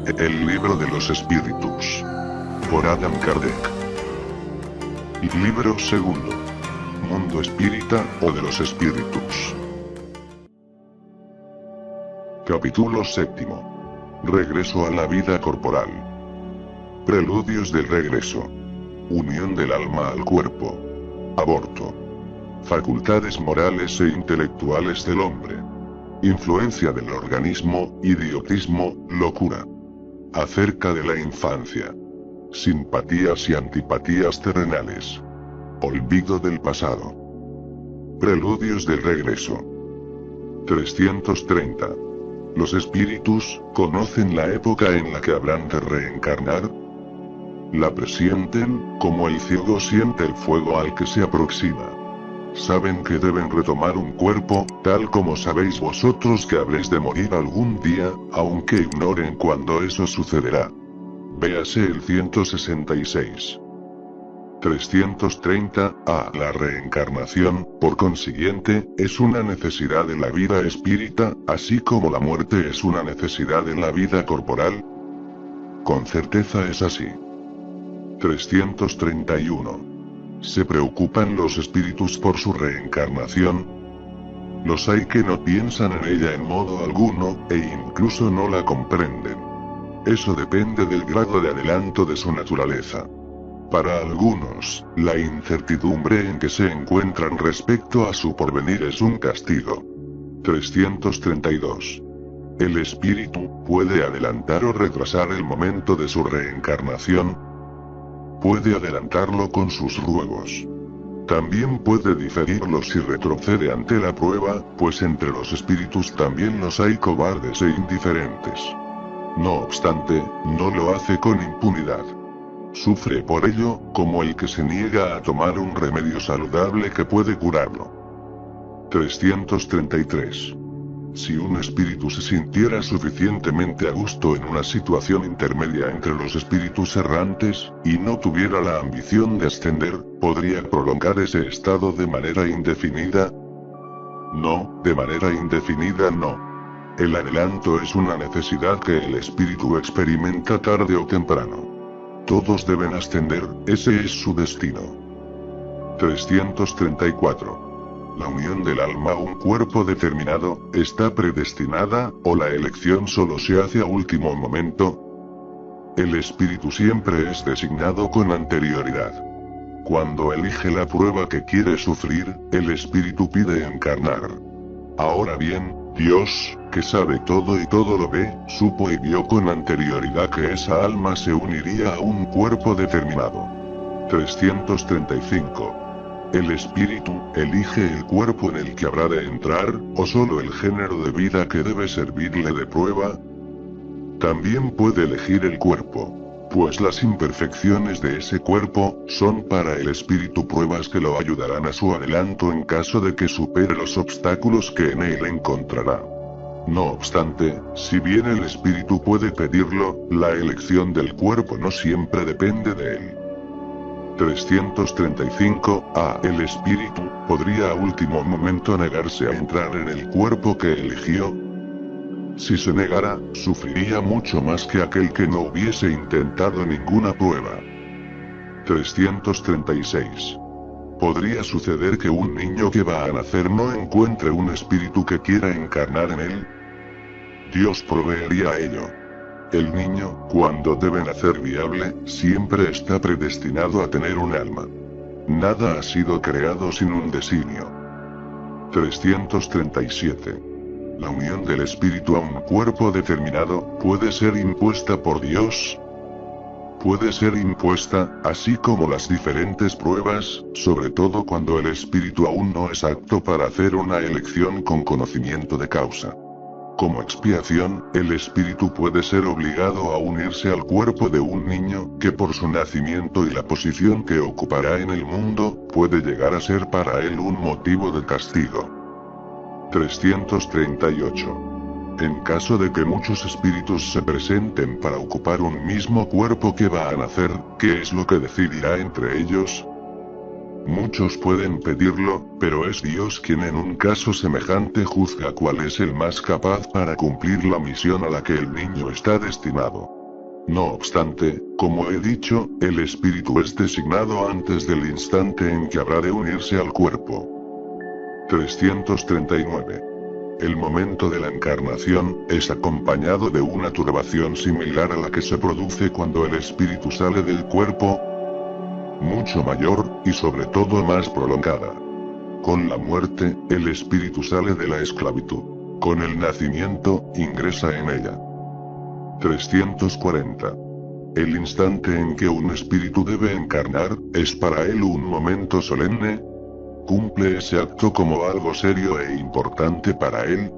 El libro de los espíritus. Por Adam Kardec. Libro segundo. Mundo espírita o de los espíritus. Capítulo séptimo. Regreso a la vida corporal. Preludios del regreso. Unión del alma al cuerpo. Aborto. Facultades morales e intelectuales del hombre. Influencia del organismo, idiotismo, locura. Acerca de la infancia. Simpatías y antipatías terrenales. Olvido del pasado. Preludios del regreso. 330. ¿Los espíritus conocen la época en la que habrán de reencarnar? La presienten, como el ciego siente el fuego al que se aproxima. Saben que deben retomar un cuerpo, tal como sabéis vosotros que habréis de morir algún día, aunque ignoren cuándo eso sucederá. Véase el 166. 330. La reencarnación, por consiguiente, es una necesidad de la vida espírita, así como la muerte es una necesidad en la vida corporal. Con certeza es así. 331. ¿Se preocupan los espíritus por su reencarnación? Los hay que no piensan en ella en modo alguno, e incluso no la comprenden. Eso depende del grado de adelanto de su naturaleza. Para algunos, la incertidumbre en que se encuentran respecto a su porvenir es un castigo. 332. ¿El espíritu puede adelantar o retrasar el momento de su reencarnación? Puede adelantarlo con sus ruegos. También puede diferirlo si retrocede ante la prueba, pues entre los espíritus también los hay cobardes e indiferentes. No obstante, no lo hace con impunidad. Sufre por ello, como el que se niega a tomar un remedio saludable que puede curarlo. 333. Si un espíritu se sintiera suficientemente a gusto en una situación intermedia entre los espíritus errantes, y no tuviera la ambición de ascender, ¿podría prolongar ese estado de manera indefinida? No, de manera indefinida no. El adelanto es una necesidad que el espíritu experimenta tarde o temprano. Todos deben ascender, ese es su destino. 334. ¿La unión del alma a un cuerpo determinado está predestinada, o la elección solo se hace a último momento? El espíritu siempre es designado con anterioridad. Cuando elige la prueba que quiere sufrir, el espíritu pide encarnar. Ahora bien, Dios, que sabe todo y todo lo ve, supo y vio con anterioridad que esa alma se uniría a un cuerpo determinado. 335. ¿El espíritu elige el cuerpo en el que habrá de entrar, o solo el género de vida que debe servirle de prueba? También puede elegir el cuerpo, pues las imperfecciones de ese cuerpo son para el espíritu pruebas que lo ayudarán a su adelanto en caso de que supere los obstáculos que en él encontrará. No obstante, si bien el espíritu puede pedirlo, la elección del cuerpo no siempre depende de él. 335. ¿El espíritu podría a último momento negarse a entrar en el cuerpo que eligió? Si se negara, sufriría mucho más que aquel que no hubiese intentado ninguna prueba. 336. ¿Podría suceder que un niño que va a nacer no encuentre un espíritu que quiera encarnar en él? Dios proveería a ello. El niño, cuando debe nacer viable, siempre está predestinado a tener un alma. Nada ha sido creado sin un designio. 337. ¿La unión del espíritu a un cuerpo determinado puede ser impuesta por Dios? Puede ser impuesta, así como las diferentes pruebas, sobre todo cuando el espíritu aún no es apto para hacer una elección con conocimiento de causa. Como expiación, el espíritu puede ser obligado a unirse al cuerpo de un niño, que por su nacimiento y la posición que ocupará en el mundo, puede llegar a ser para él un motivo de castigo. 338. En caso de que muchos espíritus se presenten para ocupar un mismo cuerpo que va a nacer, ¿qué es lo que decidirá entre ellos? Muchos pueden pedirlo, pero es Dios quien en un caso semejante juzga cuál es el más capaz para cumplir la misión a la que el niño está destinado. No obstante, como he dicho, el espíritu es designado antes del instante en que habrá de unirse al cuerpo. 339. El momento de la encarnación es acompañado de una turbación similar a la que se produce cuando el espíritu sale del cuerpo, mucho mayor, y sobre todo más prolongada. Con la muerte, el espíritu sale de la esclavitud. Con el nacimiento, ingresa en ella. 340. El instante en que un espíritu debe encarnar, es para él un momento solemne. Cumple ese acto como algo serio e importante para él.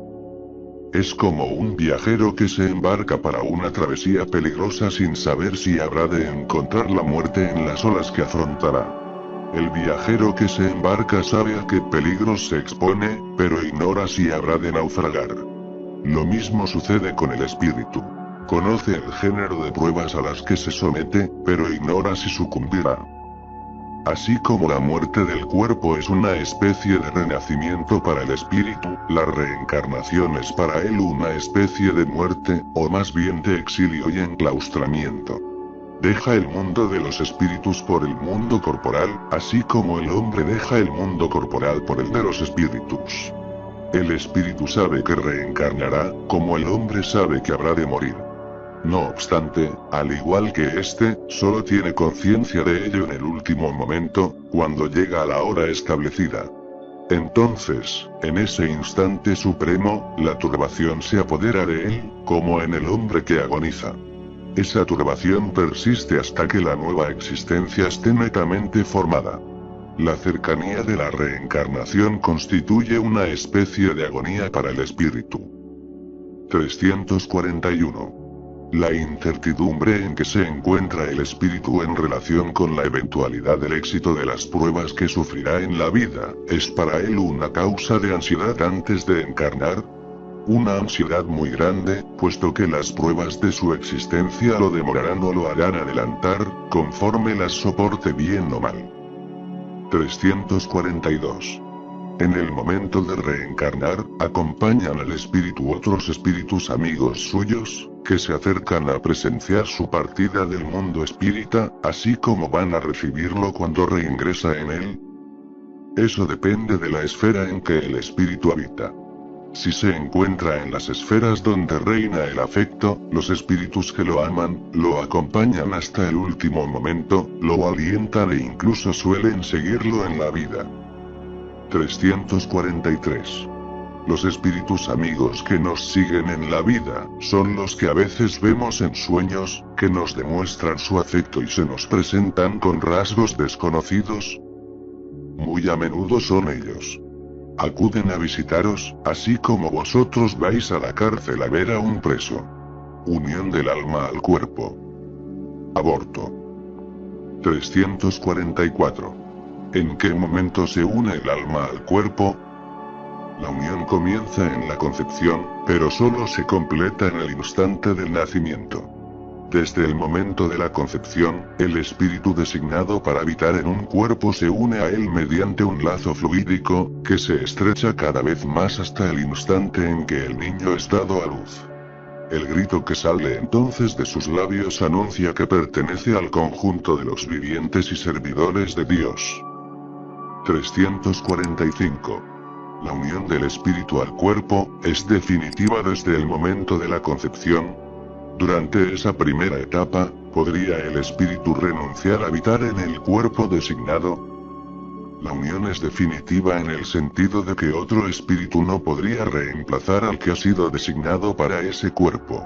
Es como un viajero que se embarca para una travesía peligrosa sin saber si habrá de encontrar la muerte en las olas que afrontará. El viajero que se embarca sabe a qué peligros se expone, pero ignora si habrá de naufragar. Lo mismo sucede con el espíritu. Conoce el género de pruebas a las que se somete, pero ignora si sucumbirá. Así como la muerte del cuerpo es una especie de renacimiento para el espíritu, la reencarnación es para él una especie de muerte, o más bien de exilio y enclaustramiento. Deja el mundo de los espíritus por el mundo corporal, así como el hombre deja el mundo corporal por el de los espíritus. El espíritu sabe que reencarnará, como el hombre sabe que habrá de morir. No obstante, al igual que éste, solo tiene conciencia de ello en el último momento, cuando llega a la hora establecida. Entonces, en ese instante supremo, la turbación se apodera de él, como en el hombre que agoniza. Esa turbación persiste hasta que la nueva existencia esté netamente formada. La cercanía de la reencarnación constituye una especie de agonía para el espíritu. 341. La incertidumbre en que se encuentra el espíritu en relación con la eventualidad del éxito de las pruebas que sufrirá en la vida, es para él una causa de ansiedad antes de encarnar. Una ansiedad muy grande, puesto que las pruebas de su existencia lo demorarán o lo harán adelantar, conforme las soporte bien o mal. 342. En el momento de reencarnar, acompañan al espíritu otros espíritus amigos suyos, que se acercan a presenciar su partida del mundo espírita, así como van a recibirlo cuando reingresa en él. Eso depende de la esfera en que el espíritu habita. Si se encuentra en las esferas donde reina el afecto, los espíritus que lo aman, lo acompañan hasta el último momento, lo alientan e incluso suelen seguirlo en la vida. 343. Los espíritus amigos que nos siguen en la vida, son los que a veces vemos en sueños, que nos demuestran su afecto y se nos presentan con rasgos desconocidos. Muy a menudo son ellos. Acuden a visitaros, así como vosotros vais a la cárcel a ver a un preso. Unión del alma al cuerpo. Aborto. 344. ¿En qué momento se une el alma al cuerpo? La unión comienza en la concepción, pero solo se completa en el instante del nacimiento. Desde el momento de la concepción, el espíritu designado para habitar en un cuerpo se une a él mediante un lazo fluídico, que se estrecha cada vez más hasta el instante en que el niño es dado a luz. El grito que sale entonces de sus labios anuncia que pertenece al conjunto de los vivientes y servidores de Dios. 345. La unión del espíritu al cuerpo, es definitiva desde el momento de la concepción. Durante esa primera etapa, ¿podría el espíritu renunciar a habitar en el cuerpo designado? La unión es definitiva en el sentido de que otro espíritu no podría reemplazar al que ha sido designado para ese cuerpo.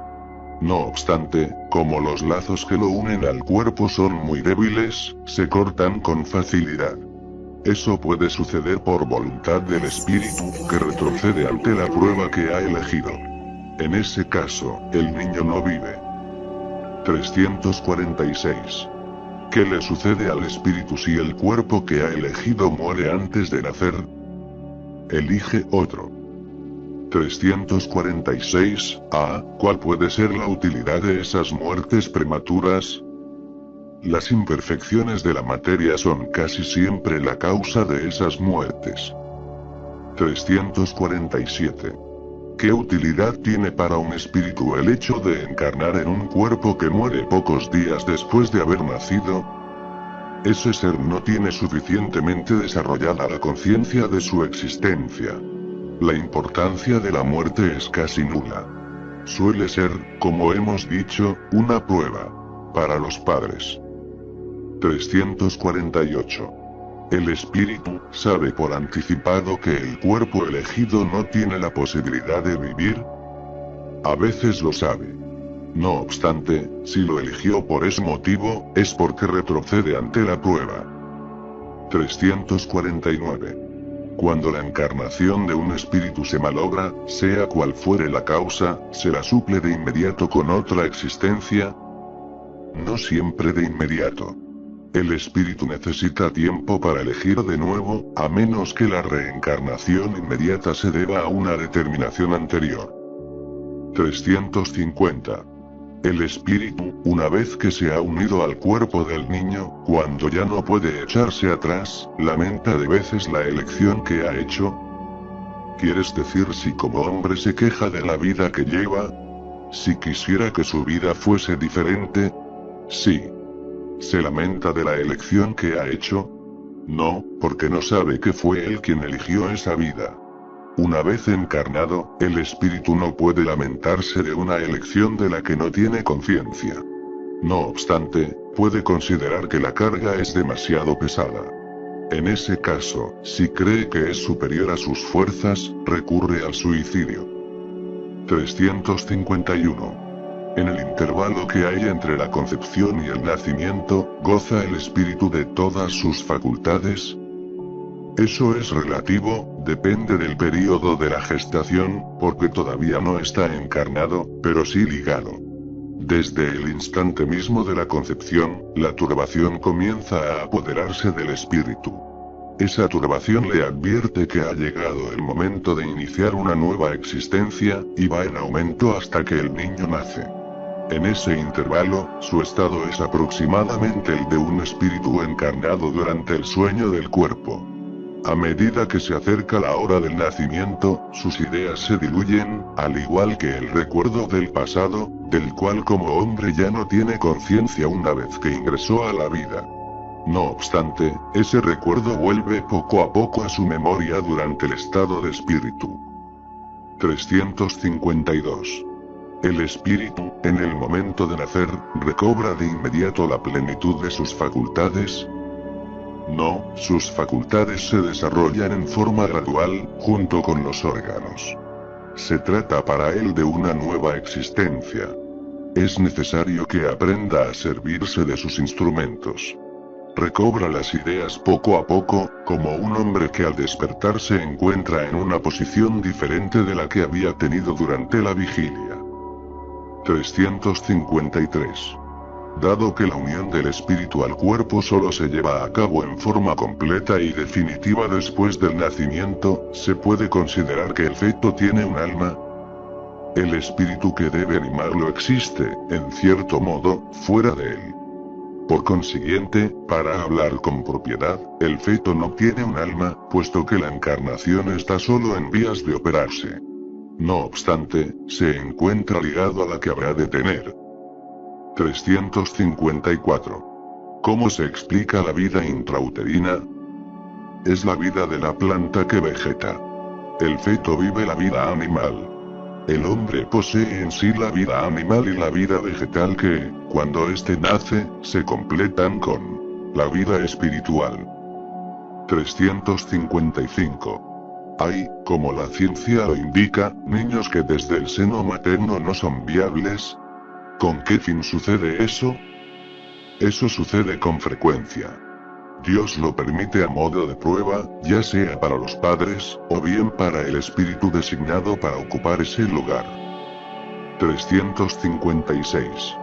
No obstante, como los lazos que lo unen al cuerpo son muy débiles, se cortan con facilidad. Eso puede suceder por voluntad del espíritu, que retrocede ante la prueba que ha elegido. En ese caso, el niño no vive. 346. ¿Qué le sucede al espíritu si el cuerpo que ha elegido muere antes de nacer? Elige otro. 346. ¿Cuál puede ser la utilidad de esas muertes prematuras? Las imperfecciones de la materia son casi siempre la causa de esas muertes. 347. ¿Qué utilidad tiene para un espíritu el hecho de encarnar en un cuerpo que muere pocos días después de haber nacido? Ese ser no tiene suficientemente desarrollada la conciencia de su existencia. La importancia de la muerte es casi nula. Suele ser, como hemos dicho, una prueba para los padres. 348. El espíritu sabe por anticipado que el cuerpo elegido no tiene la posibilidad de vivir. A veces lo sabe. No obstante, si lo eligió por ese motivo, es porque retrocede ante la prueba. 349. Cuando la encarnación de un espíritu se malogra, sea cual fuere la causa, ¿se la suple de inmediato con otra existencia? No siempre de inmediato. El espíritu necesita tiempo para elegir de nuevo, a menos que la reencarnación inmediata se deba a una determinación anterior. 350. El espíritu, una vez que se ha unido al cuerpo del niño, cuando ya no puede echarse atrás, lamenta de veces la elección que ha hecho. ¿Quieres decir si como hombre se queja de la vida que lleva? Si quisiera que su vida fuese diferente. Sí. ¿Se lamenta de la elección que ha hecho? No, porque no sabe que fue él quien eligió esa vida. Una vez encarnado, el espíritu no puede lamentarse de una elección de la que no tiene conciencia. No obstante, puede considerar que la carga es demasiado pesada. En ese caso, si cree que es superior a sus fuerzas, recurre al suicidio. 351. En el intervalo que hay entre la concepción y el nacimiento, ¿goza el espíritu de todas sus facultades? Eso es relativo, depende del período de la gestación, porque todavía no está encarnado, pero sí ligado. Desde el instante mismo de la concepción, la turbación comienza a apoderarse del espíritu. Esa turbación le advierte que ha llegado el momento de iniciar una nueva existencia, y va en aumento hasta que el niño nace. En ese intervalo, su estado es aproximadamente el de un espíritu encarnado durante el sueño del cuerpo. A medida que se acerca la hora del nacimiento, sus ideas se diluyen, al igual que el recuerdo del pasado, del cual como hombre ya no tiene conciencia una vez que ingresó a la vida. No obstante, ese recuerdo vuelve poco a poco a su memoria durante el estado de espíritu. 352. El espíritu, en el momento de nacer, recobra de inmediato la plenitud de sus facultades. No, sus facultades se desarrollan en forma gradual, junto con los órganos. Se trata para él de una nueva existencia. Es necesario que aprenda a servirse de sus instrumentos. Recobra las ideas poco a poco, como un hombre que al despertar se encuentra en una posición diferente de la que había tenido durante la vigilia. 353. Dado que la unión del espíritu al cuerpo solo se lleva a cabo en forma completa y definitiva después del nacimiento, ¿se puede considerar que el feto tiene un alma? El espíritu que debe animarlo existe, en cierto modo, fuera de él. Por consiguiente, para hablar con propiedad, el feto no tiene un alma, puesto que la encarnación está solo en vías de operarse. No obstante, se encuentra ligado a la que habrá de tener. 354. ¿Cómo se explica la vida intrauterina? Es la vida de la planta que vegeta. El feto vive la vida animal. El hombre posee en sí la vida animal y la vida vegetal que, cuando éste nace, se completan con la vida espiritual. 355. Hay, como la ciencia lo indica, niños que desde el seno materno no son viables. ¿Con qué fin sucede eso? Eso sucede con frecuencia. Dios lo permite a modo de prueba, ya sea para los padres, o bien para el espíritu designado para ocupar ese lugar. 356.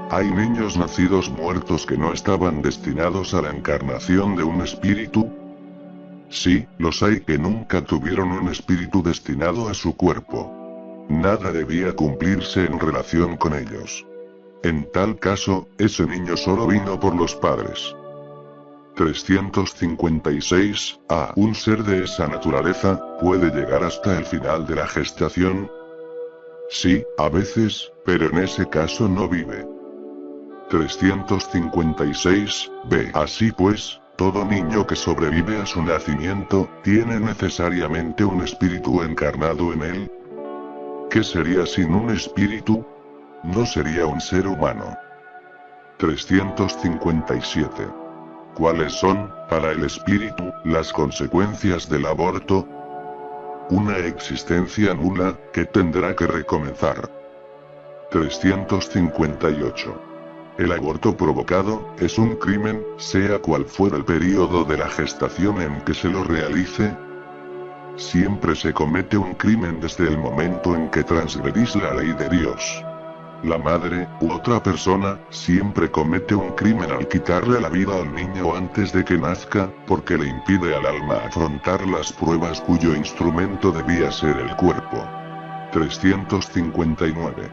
¿Hay niños nacidos muertos que no estaban destinados a la encarnación de un espíritu? Sí, los hay que nunca tuvieron un espíritu destinado a su cuerpo. Nada debía cumplirse en relación con ellos. En tal caso, ese niño solo vino por los padres. 356. Un ser de esa naturaleza, ¿puede llegar hasta el final de la gestación? Sí, a veces, pero en ese caso no vive. 356. Así pues, todo niño que sobrevive a su nacimiento, ¿tiene necesariamente un espíritu encarnado en él? ¿Qué sería sin un espíritu? No sería un ser humano. 357. ¿Cuáles son, para el espíritu, las consecuencias del aborto? Una existencia nula, que tendrá que recomenzar. 358. El aborto provocado, es un crimen, sea cual fuera el período de la gestación en que se lo realice. Siempre se comete un crimen desde el momento en que transgredís la ley de Dios. La madre, u otra persona, siempre comete un crimen al quitarle la vida al niño antes de que nazca, porque le impide al alma afrontar las pruebas cuyo instrumento debía ser el cuerpo. 359.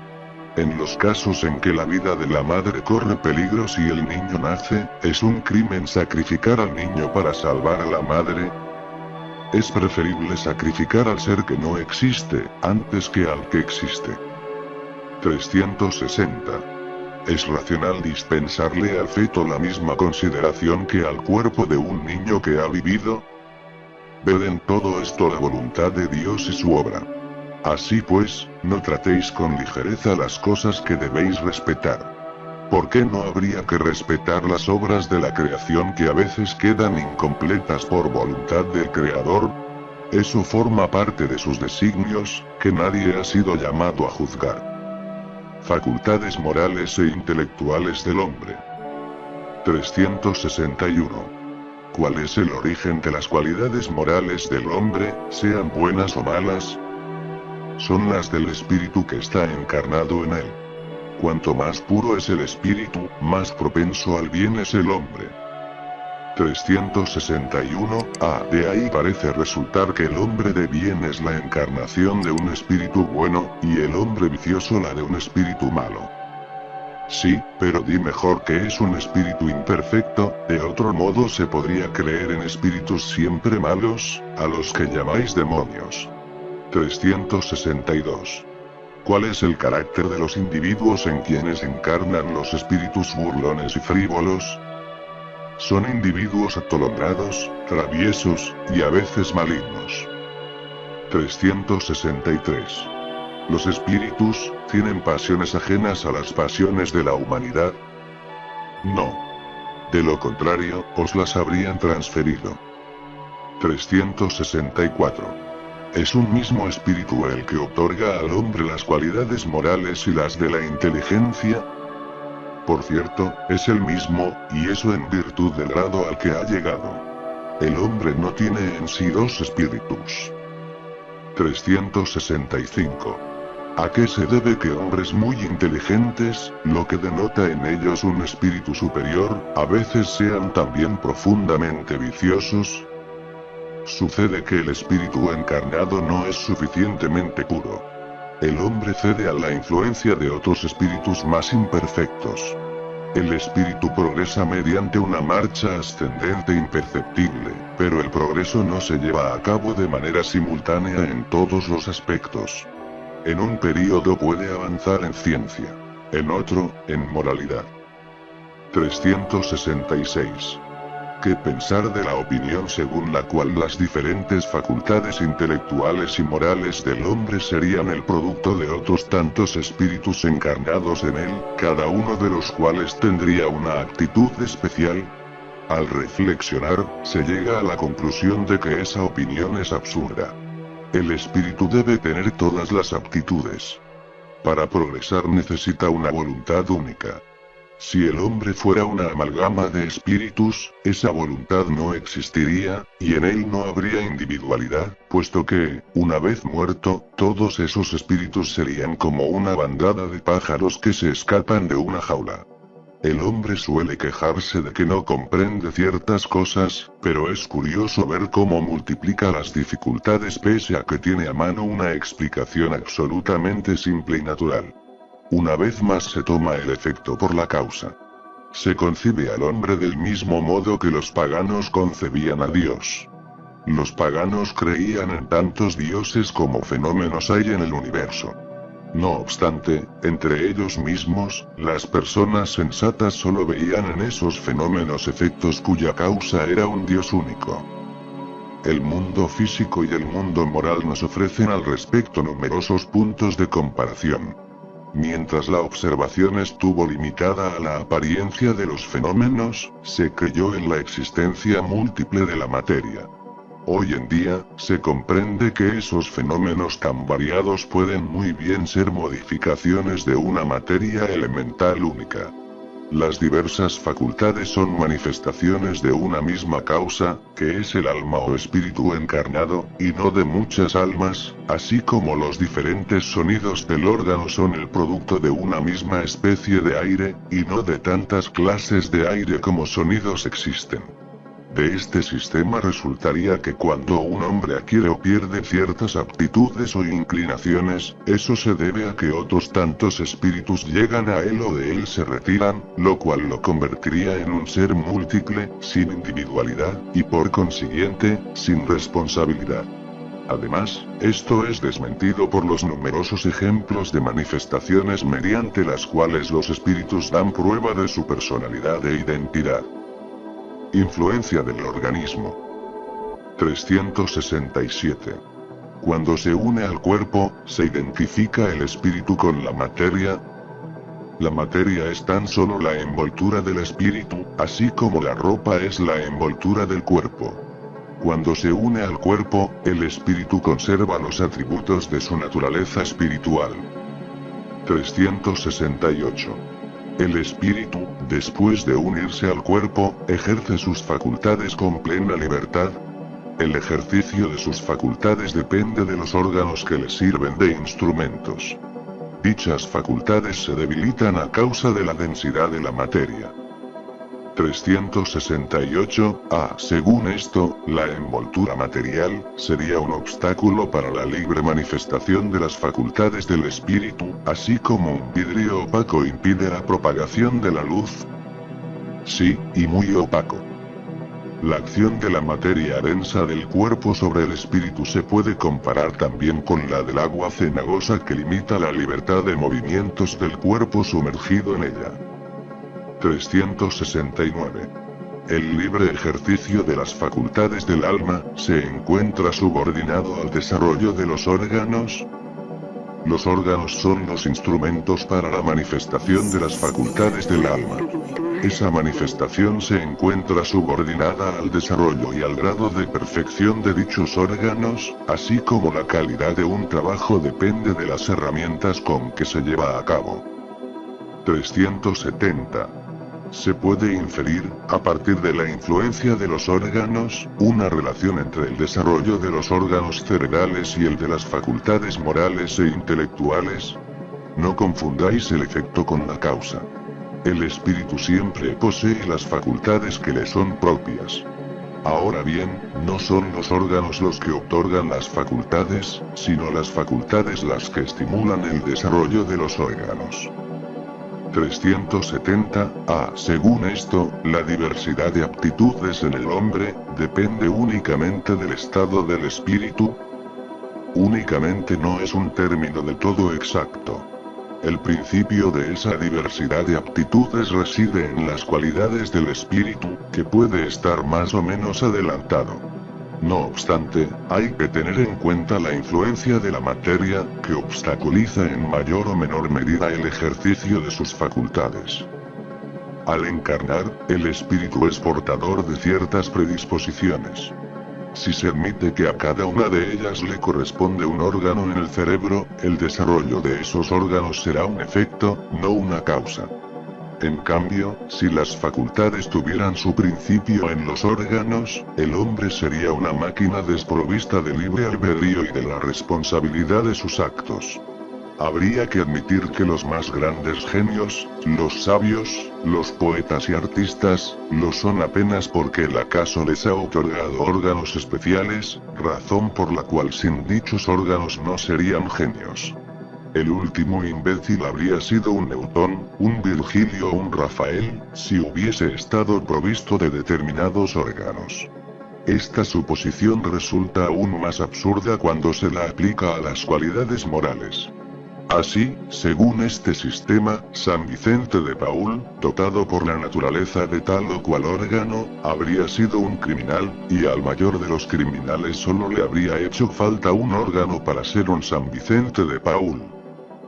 En los casos en que la vida de la madre corre peligro si el niño nace, ¿es un crimen sacrificar al niño para salvar a la madre? Es preferible sacrificar al ser que no existe, antes que al que existe. 360. ¿Es racional dispensarle al feto la misma consideración que al cuerpo de un niño que ha vivido? Ved en todo esto la voluntad de Dios y su obra. Así pues, no tratéis con ligereza las cosas que debéis respetar. ¿Por qué no habría que respetar las obras de la creación que a veces quedan incompletas por voluntad del Creador? Eso forma parte de sus designios, que nadie ha sido llamado a juzgar. Facultades morales e intelectuales del hombre. 361. ¿Cuál es el origen de las cualidades morales del hombre, sean buenas o malas? Son las del espíritu que está encarnado en él. Cuanto más puro es el espíritu, más propenso al bien es el hombre. 361. De ahí parece resultar que el hombre de bien es la encarnación de un espíritu bueno, y el hombre vicioso la de un espíritu malo. Sí, pero di mejor que es un espíritu imperfecto, de otro modo se podría creer en espíritus siempre malos, a los que llamáis demonios. 362. ¿Cuál es el carácter de los individuos en quienes encarnan los espíritus burlones y frívolos? Son individuos atolondrados, traviesos, y a veces malignos. 363. ¿Los espíritus tienen pasiones ajenas a las pasiones de la humanidad? No. De lo contrario, os las habrían transferido. 364. ¿Es un mismo espíritu el que otorga al hombre las cualidades morales y las de la inteligencia? Por cierto, es el mismo, y eso en virtud del grado al que ha llegado. El hombre no tiene en sí dos espíritus. 365. ¿A qué se debe que hombres muy inteligentes, lo que denota en ellos un espíritu superior, a veces sean también profundamente viciosos? Sucede que el espíritu encarnado no es suficientemente puro. El hombre cede a la influencia de otros espíritus más imperfectos. El espíritu progresa mediante una marcha ascendente imperceptible, pero el progreso no se lleva a cabo de manera simultánea en todos los aspectos. En un período puede avanzar en ciencia, en otro, en moralidad. 366. ¿Qué pensar de la opinión según la cual las diferentes facultades intelectuales y morales del hombre serían el producto de otros tantos espíritus encarnados en él, cada uno de los cuales tendría una actitud especial? Al reflexionar, se llega a la conclusión de que esa opinión es absurda. El espíritu debe tener todas las aptitudes. Para progresar necesita una voluntad única. Si el hombre fuera una amalgama de espíritus, esa voluntad no existiría, y en él no habría individualidad, puesto que, una vez muerto, todos esos espíritus serían como una bandada de pájaros que se escapan de una jaula. El hombre suele quejarse de que no comprende ciertas cosas, pero es curioso ver cómo multiplica las dificultades pese a que tiene a mano una explicación absolutamente simple y natural. Una vez más se toma el efecto por la causa. Se concibe al hombre del mismo modo que los paganos concebían a Dios. Los paganos creían en tantos dioses como fenómenos hay en el universo. No obstante, entre ellos mismos, las personas sensatas solo veían en esos fenómenos efectos cuya causa era un Dios único. El mundo físico y el mundo moral nos ofrecen al respecto numerosos puntos de comparación. Mientras la observación estuvo limitada a la apariencia de los fenómenos, se creyó en la existencia múltiple de la materia. Hoy en día, se comprende que esos fenómenos tan variados pueden muy bien ser modificaciones de una materia elemental única. Las diversas facultades son manifestaciones de una misma causa, que es el alma o espíritu encarnado, y no de muchas almas, así como los diferentes sonidos del órgano son el producto de una misma especie de aire, y no de tantas clases de aire como sonidos existen. De este sistema resultaría que cuando un hombre adquiere o pierde ciertas aptitudes o inclinaciones, eso se debe a que otros tantos espíritus llegan a él o de él se retiran, lo cual lo convertiría en un ser múltiple, sin individualidad, y por consiguiente, sin responsabilidad. Además, esto es desmentido por los numerosos ejemplos de manifestaciones mediante las cuales los espíritus dan prueba de su personalidad e identidad. Influencia del organismo. 367. Cuando se une al cuerpo, se identifica el espíritu con la materia. La materia es tan solo la envoltura del espíritu, así como la ropa es la envoltura del cuerpo. Cuando se une al cuerpo, el espíritu conserva los atributos de su naturaleza espiritual. 368. El espíritu, después de unirse al cuerpo, ejerce sus facultades con plena libertad. El ejercicio de sus facultades depende de los órganos que le sirven de instrumentos. Dichas facultades se debilitan a causa de la densidad de la materia. 368. Según esto, la envoltura material sería un obstáculo para la libre manifestación de las facultades del espíritu, así como un vidrio opaco impide la propagación de la luz. Sí, y muy opaco. La acción de la materia densa del cuerpo sobre el espíritu se puede comparar también con la del agua cenagosa que limita la libertad de movimientos del cuerpo sumergido en ella. 369. El libre ejercicio de las facultades del alma se encuentra subordinado al desarrollo de los órganos. Los órganos son los instrumentos para la manifestación de las facultades del alma. Esa manifestación se encuentra subordinada al desarrollo y al grado de perfección de dichos órganos, así como la calidad de un trabajo depende de las herramientas con que se lleva a cabo. 370. Se puede inferir, a partir de la influencia de los órganos, una relación entre el desarrollo de los órganos cerebrales y el de las facultades morales e intelectuales. No confundáis el efecto con la causa. El espíritu siempre posee las facultades que le son propias. Ahora bien, no son los órganos los que otorgan las facultades, sino las facultades las que estimulan el desarrollo de los órganos. 370. Según esto, la diversidad de aptitudes en el hombre, depende únicamente del estado del espíritu. Únicamente no es un término del todo exacto. El principio de esa diversidad de aptitudes reside en las cualidades del espíritu, que puede estar más o menos adelantado. No obstante, hay que tener en cuenta la influencia de la materia, que obstaculiza en mayor o menor medida el ejercicio de sus facultades. Al encarnar, el espíritu es portador de ciertas predisposiciones. Si se admite que a cada una de ellas le corresponde un órgano en el cerebro, el desarrollo de esos órganos será un efecto, no una causa. En cambio, si las facultades tuvieran su principio en los órganos, el hombre sería una máquina desprovista de libre albedrío y de la responsabilidad de sus actos. Habría que admitir que los más grandes genios, los sabios, los poetas y artistas, lo son apenas porque el acaso les ha otorgado órganos especiales, razón por la cual sin dichos órganos no serían genios. El último imbécil habría sido un Newton, un Virgilio o un Rafael, si hubiese estado provisto de determinados órganos. Esta suposición resulta aún más absurda cuando se la aplica a las cualidades morales. Así, según este sistema, San Vicente de Paúl, dotado por la naturaleza de tal o cual órgano, habría sido un criminal, y al mayor de los criminales solo le habría hecho falta un órgano para ser un San Vicente de Paúl.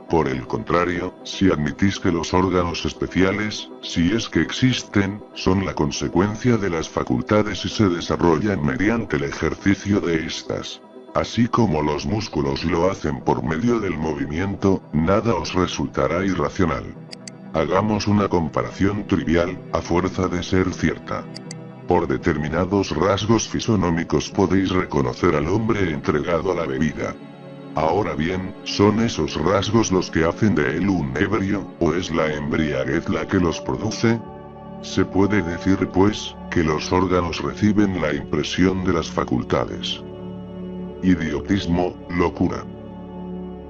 Por el contrario, si admitís que los órganos especiales, si es que existen, son la consecuencia de las facultades y se desarrollan mediante el ejercicio de estas, así como los músculos lo hacen por medio del movimiento, nada os resultará irracional. Hagamos una comparación trivial, a fuerza de ser cierta. Por determinados rasgos fisonómicos podéis reconocer al hombre entregado a la bebida. Ahora bien, ¿son esos rasgos los que hacen de él un ebrio, o es la embriaguez la que los produce? Se puede decir pues, que los órganos reciben la impresión de las facultades. Idiotismo, locura.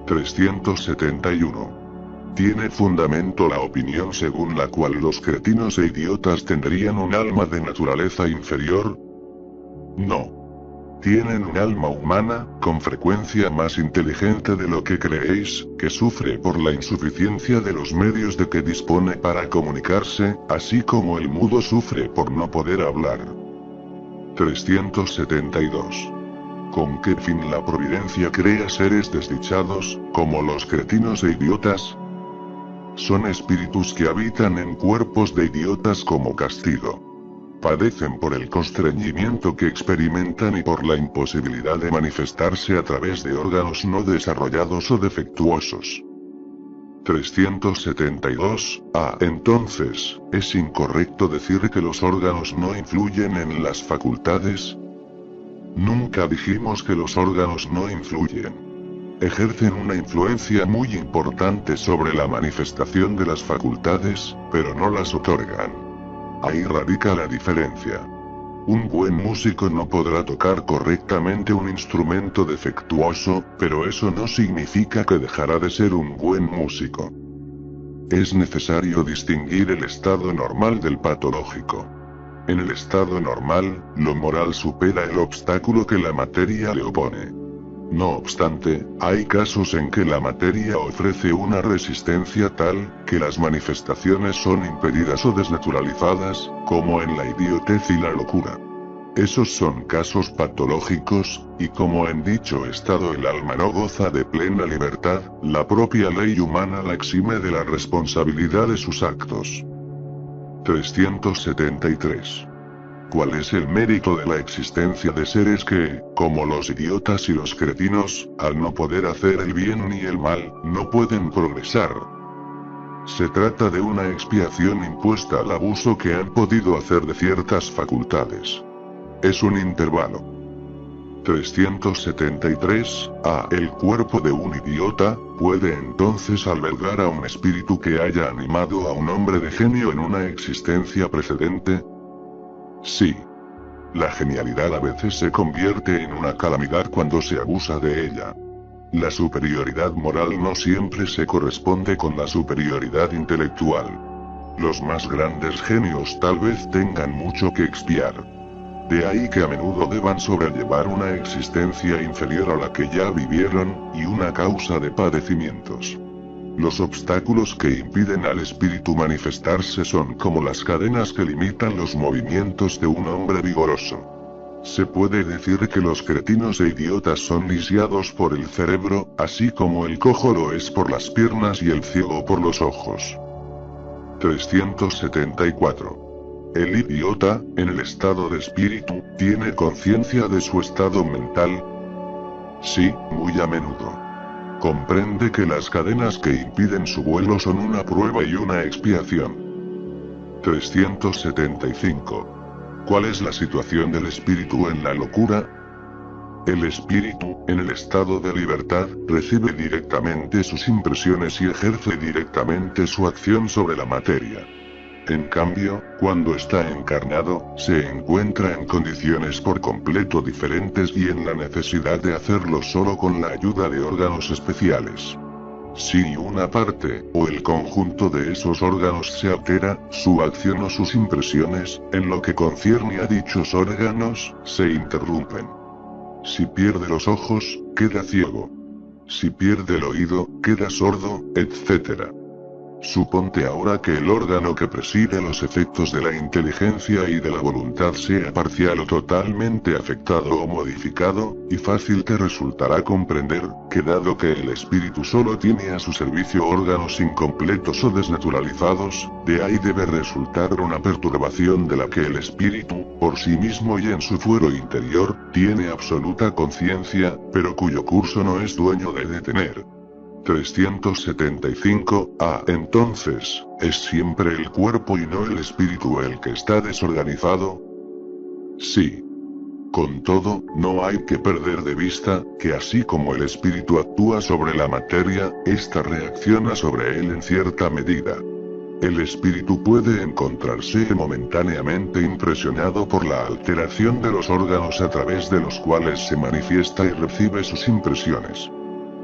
371. ¿Tiene fundamento la opinión según la cual los cretinos e idiotas tendrían un alma de naturaleza inferior? No. Tienen un alma humana, con frecuencia más inteligente de lo que creéis, que sufre por la insuficiencia de los medios de que dispone para comunicarse, así como el mudo sufre por no poder hablar. 372. ¿Con qué fin la providencia crea seres desdichados, como los cretinos e idiotas? Son espíritus que habitan en cuerpos de idiotas como castigo. Padecen por el constreñimiento que experimentan y por la imposibilidad de manifestarse a través de órganos no desarrollados o defectuosos. 372. Entonces, ¿es incorrecto decir que los órganos no influyen en las facultades? Nunca dijimos que los órganos no influyen. Ejercen una influencia muy importante sobre la manifestación de las facultades, pero no las otorgan. Ahí radica la diferencia. Un buen músico no podrá tocar correctamente un instrumento defectuoso, pero eso no significa que dejará de ser un buen músico. Es necesario distinguir el estado normal del patológico. En el estado normal, lo moral supera el obstáculo que la materia le opone. No obstante, hay casos en que la materia ofrece una resistencia tal, que las manifestaciones son impedidas o desnaturalizadas, como en la idiotez y la locura. Esos son casos patológicos, y como en dicho estado el alma no goza de plena libertad, la propia ley humana la exime de la responsabilidad de sus actos. 373. ¿Cuál es el mérito de la existencia de seres que, como los idiotas y los cretinos, al no poder hacer el bien ni el mal, no pueden progresar? Se trata de una expiación impuesta al abuso que han podido hacer de ciertas facultades. Es un intervalo. 373. El cuerpo de un idiota puede entonces albergar a un espíritu que haya animado a un hombre de genio en una existencia precedente. Sí. La genialidad a veces se convierte en una calamidad cuando se abusa de ella. La superioridad moral no siempre se corresponde con la superioridad intelectual. Los más grandes genios tal vez tengan mucho que expiar. De ahí que a menudo deban sobrellevar una existencia inferior a la que ya vivieron, y una causa de padecimientos. Los obstáculos que impiden al espíritu manifestarse son como las cadenas que limitan los movimientos de un hombre vigoroso. Se puede decir que los cretinos e idiotas son lisiados por el cerebro, así como el cojo lo es por las piernas y el ciego por los ojos. 374. El idiota, en el estado de espíritu, ¿tiene conciencia de su estado mental? Sí, muy a menudo. Comprende que las cadenas que impiden su vuelo son una prueba y una expiación. 375. ¿Cuál es la situación del espíritu en la locura? El espíritu, en el estado de libertad, recibe directamente sus impresiones y ejerce directamente su acción sobre la materia. En cambio, cuando está encarnado, se encuentra en condiciones por completo diferentes y en la necesidad de hacerlo solo con la ayuda de órganos especiales. Si una parte, o el conjunto de esos órganos se altera, su acción o sus impresiones, en lo que concierne a dichos órganos, se interrumpen. Si pierde los ojos, queda ciego. Si pierde el oído, queda sordo, etc. Suponte ahora que el órgano que preside los efectos de la inteligencia y de la voluntad sea parcial o totalmente afectado o modificado, y fácil te resultará comprender, que dado que el espíritu solo tiene a su servicio órganos incompletos o desnaturalizados, de ahí debe resultar una perturbación de la que el espíritu, por sí mismo y en su fuero interior, tiene absoluta conciencia, pero cuyo curso no es dueño de detener. 375. Entonces, ¿es siempre el cuerpo y no el espíritu el que está desorganizado? Sí. Con todo, no hay que perder de vista, que así como el espíritu actúa sobre la materia, ésta reacciona sobre él en cierta medida. El espíritu puede encontrarse momentáneamente impresionado por la alteración de los órganos a través de los cuales se manifiesta y recibe sus impresiones.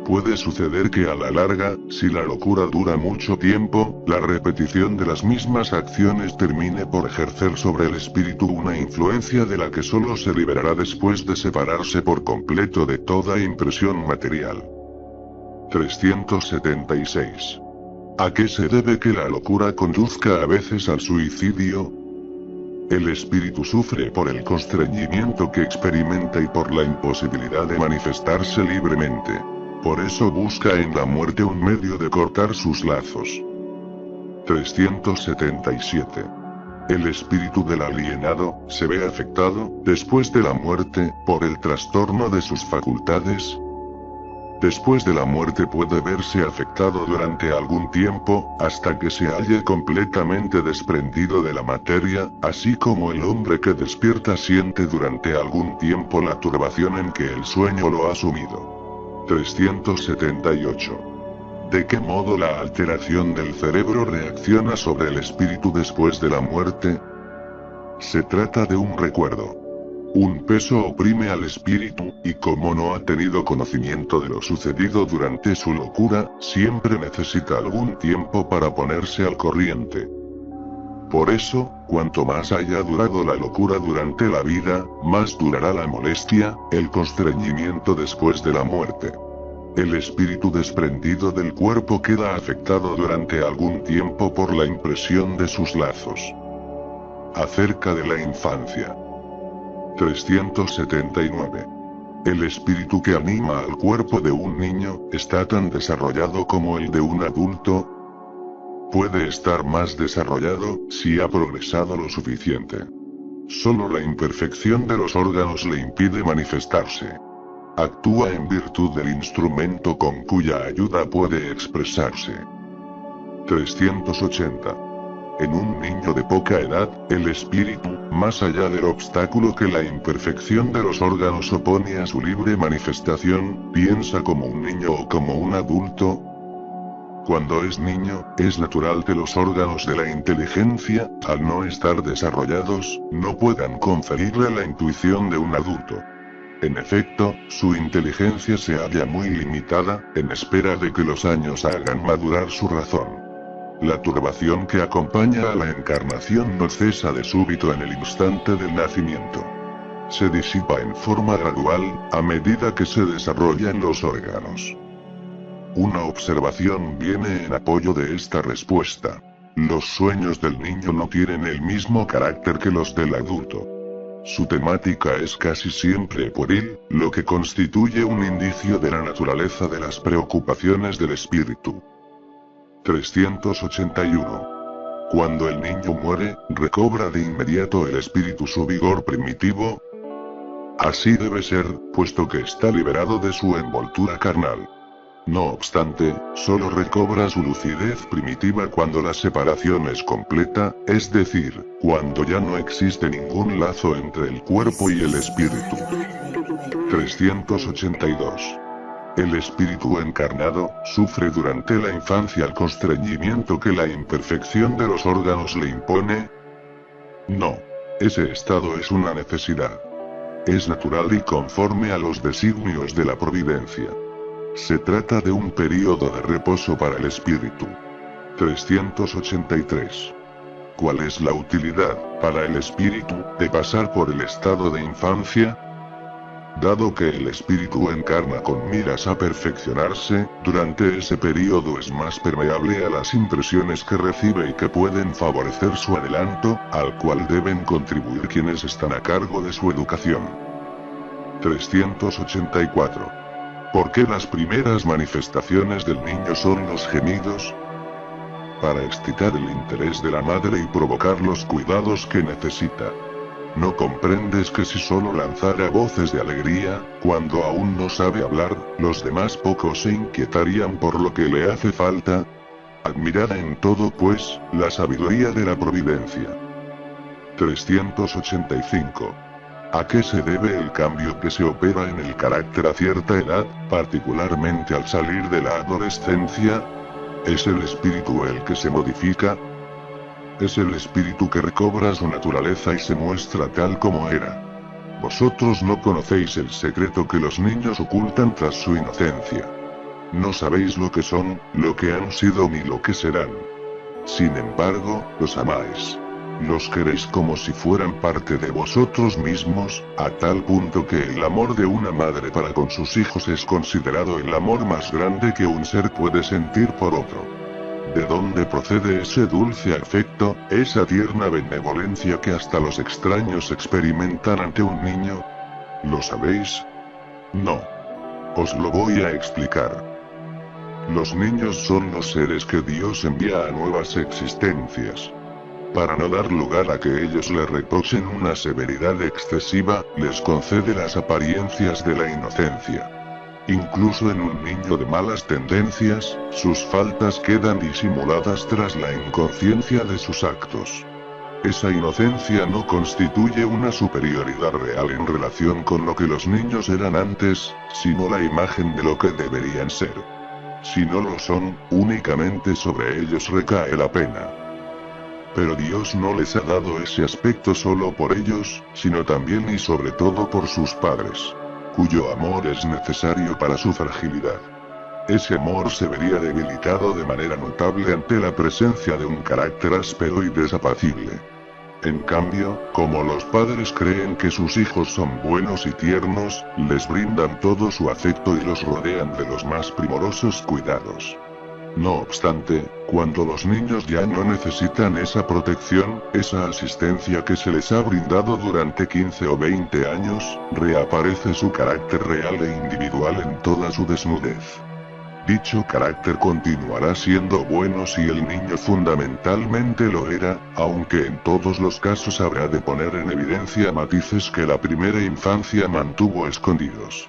Puede suceder que a la larga, si la locura dura mucho tiempo, la repetición de las mismas acciones termine por ejercer sobre el espíritu una influencia de la que solo se liberará después de separarse por completo de toda impresión material. 376. ¿A qué se debe que la locura conduzca a veces al suicidio? El espíritu sufre por el constreñimiento que experimenta y por la imposibilidad de manifestarse libremente. Por eso busca en la muerte un medio de cortar sus lazos. 377. El espíritu del alienado se ve afectado, después de la muerte, por el trastorno de sus facultades. Después de la muerte puede verse afectado durante algún tiempo, hasta que se halle completamente desprendido de la materia, así como el hombre que despierta siente durante algún tiempo la turbación en que el sueño lo ha sumido. 378. ¿De qué modo la alteración del cerebro reacciona sobre el espíritu después de la muerte? Se trata de un recuerdo. Un peso oprime al espíritu, y como no ha tenido conocimiento de lo sucedido durante su locura, siempre necesita algún tiempo para ponerse al corriente. Por eso, cuanto más haya durado la locura durante la vida, más durará la molestia, el constreñimiento después de la muerte. El espíritu desprendido del cuerpo queda afectado durante algún tiempo por la impresión de sus lazos. Acerca de la infancia. 379. El espíritu que anima al cuerpo de un niño, está tan desarrollado como el de un adulto. Puede estar más desarrollado, si ha progresado lo suficiente. Solo la imperfección de los órganos le impide manifestarse. Actúa en virtud del instrumento con cuya ayuda puede expresarse. 380. En un niño de poca edad, el espíritu, más allá del obstáculo que la imperfección de los órganos opone a su libre manifestación, piensa como un niño o como un adulto. Cuando es niño, es natural que los órganos de la inteligencia, al no estar desarrollados, no puedan conferirle la intuición de un adulto. En efecto, su inteligencia se halla muy limitada, en espera de que los años hagan madurar su razón. La turbación que acompaña a la encarnación no cesa de súbito en el instante del nacimiento. Se disipa en forma gradual, a medida que se desarrollan los órganos. Una observación viene en apoyo de esta respuesta. Los sueños del niño no tienen el mismo carácter que los del adulto. Su temática es casi siempre pueril, lo que constituye un indicio de la naturaleza de las preocupaciones del espíritu. 381. Cuando el niño muere, recobra de inmediato el espíritu su vigor primitivo. Así debe ser, puesto que está liberado de su envoltura carnal. No obstante, solo recobra su lucidez primitiva cuando la separación es completa, es decir, cuando ya no existe ningún lazo entre el cuerpo y el espíritu. 382. El espíritu encarnado, sufre durante la infancia el constreñimiento que la imperfección de los órganos le impone. No. Ese estado es una necesidad. Es natural y conforme a los designios de la providencia. Se trata de un período de reposo para el espíritu. 383. ¿Cuál es la utilidad, para el espíritu, de pasar por el estado de infancia? Dado que el espíritu encarna con miras a perfeccionarse, durante ese periodo es más permeable a las impresiones que recibe y que pueden favorecer su adelanto, al cual deben contribuir quienes están a cargo de su educación. 384. ¿Por qué las primeras manifestaciones del niño son los gemidos? Para excitar el interés de la madre y provocar los cuidados que necesita. ¿No comprendes que si solo lanzara voces de alegría, cuando aún no sabe hablar, los demás pocos se inquietarían por lo que le hace falta? Admirad en todo pues, la sabiduría de la providencia. 385. ¿A qué se debe el cambio que se opera en el carácter a cierta edad, particularmente al salir de la adolescencia? ¿Es el espíritu el que se modifica? Es el espíritu que recobra su naturaleza y se muestra tal como era. Vosotros no conocéis el secreto que los niños ocultan tras su inocencia. No sabéis lo que son, lo que han sido ni lo que serán. Sin embargo, los amáis. Los queréis como si fueran parte de vosotros mismos, a tal punto que el amor de una madre para con sus hijos es considerado el amor más grande que un ser puede sentir por otro. ¿De dónde procede ese dulce afecto, esa tierna benevolencia que hasta los extraños experimentan ante un niño? ¿Lo sabéis? No. Os lo voy a explicar. Los niños son los seres que Dios envía a nuevas existencias. Para no dar lugar a que ellos le reprochen una severidad excesiva, les concede las apariencias de la inocencia. Incluso en un niño de malas tendencias, sus faltas quedan disimuladas tras la inconsciencia de sus actos. Esa inocencia no constituye una superioridad real en relación con lo que los niños eran antes, sino la imagen de lo que deberían ser. Si no lo son, únicamente sobre ellos recae la pena. Pero Dios no les ha dado ese aspecto solo por ellos, sino también y sobre todo por sus padres, cuyo amor es necesario para su fragilidad. Ese amor se vería debilitado de manera notable ante la presencia de un carácter áspero y desapacible. En cambio, como los padres creen que sus hijos son buenos y tiernos, les brindan todo su afecto y los rodean de los más primorosos cuidados. No obstante, cuando los niños ya no necesitan esa protección, esa asistencia que se les ha brindado durante 15 o 20 años, reaparece su carácter real e individual en toda su desnudez. Dicho carácter continuará siendo bueno si el niño fundamentalmente lo era, aunque en todos los casos habrá de poner en evidencia matices que la primera infancia mantuvo escondidos.